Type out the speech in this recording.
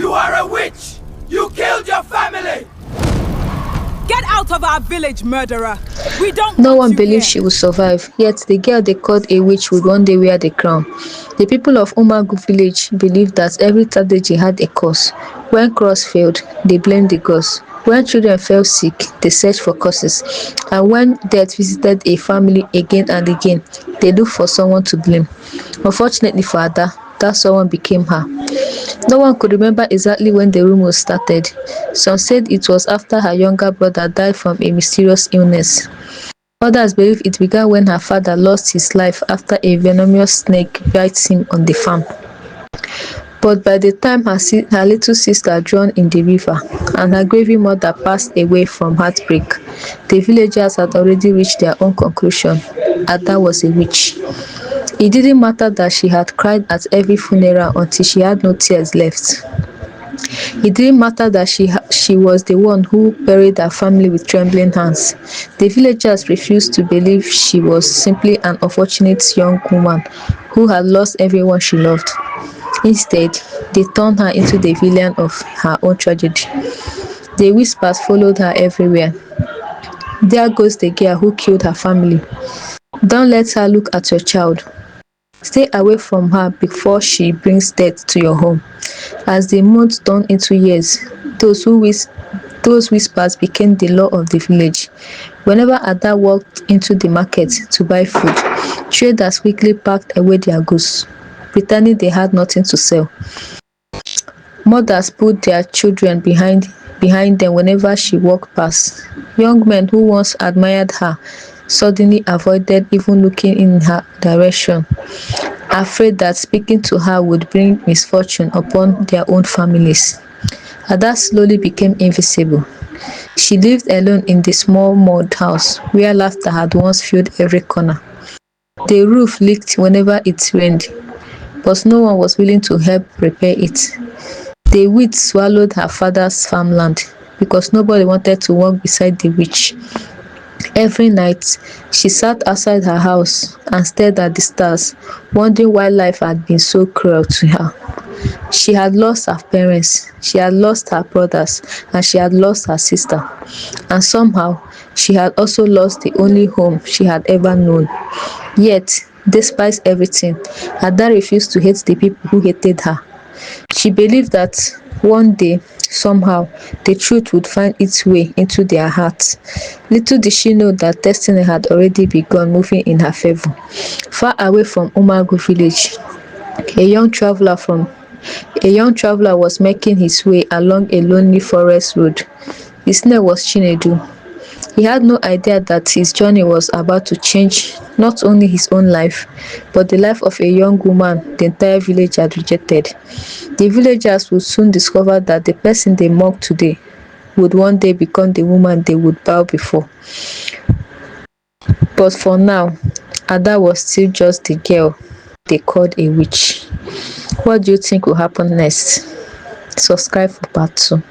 You are a witch! You killed your family! Get out of our village, murderer! We don't No want one you believed here. she would survive, yet the girl they called a witch would one day wear the crown. The people of Umagu village believed that every tragedy had a cause. When cross failed, they blamed the gods. When children fell sick, they searched for causes. And when death visited a family again and again, they looked for someone to blame. Unfortunately for Ada, that someone became her. No one could remember exactly when the rumors started. Some said it was after her younger brother died from a mysterious illness. Others believe it began when her father lost his life after a venomous snake bit him on the farm. But by the time her little sister drowned in the river and her grieving mother passed away from heartbreak, the villagers had already reached their own conclusion. Ada was a witch. It didn't matter that she had cried at every funeral until she had no tears left. It didn't matter that she was the one who buried her family with trembling hands. The villagers refused to believe she was simply an unfortunate young woman who had lost everyone she loved. Instead, they turned her into the villain of her own tragedy. The whispers followed her everywhere. There goes the girl who killed her family. Don't let her look at your child. Stay away from her before she brings death to your home. As the months turned into years, those whispers became the law of the village. Whenever Ada walked into the market to buy food, traders quickly packed away their goods, pretending they had nothing to sell. Mothers put their children behind them whenever she walked past. Young men who once admired her suddenly avoided even looking in her direction, afraid that speaking to her would bring misfortune upon their own families. Ada slowly became invisible. She lived alone in the small mud house where laughter had once filled every corner. The roof leaked whenever it rained, but no one was willing to help repair it. The weeds swallowed her father's farmland because nobody wanted to walk beside the witch. Every night, she sat outside her house and stared at the stars, wondering why life had been so cruel to her. She had lost her parents, she had lost her brothers, and she had lost her sister. And somehow, she had also lost the only home she had ever known. Yet, despite everything, Ada refused to hate the people who hated her. She believed that one day, somehow, the truth would find its way into their hearts. Little did she know that destiny had already begun moving in her favor. Far away from Umagu village, a young traveler from a young traveler was making his way along a lonely forest road. His name was Chinedu. He had no idea that his journey was about to change not only his own life, but the life of a young woman the entire village had rejected. The villagers would soon discover that the person they mocked today would one day become the woman they would bow before. But for now, Ada was still just the girl they called a witch. What do you think will happen next? Subscribe for part 2.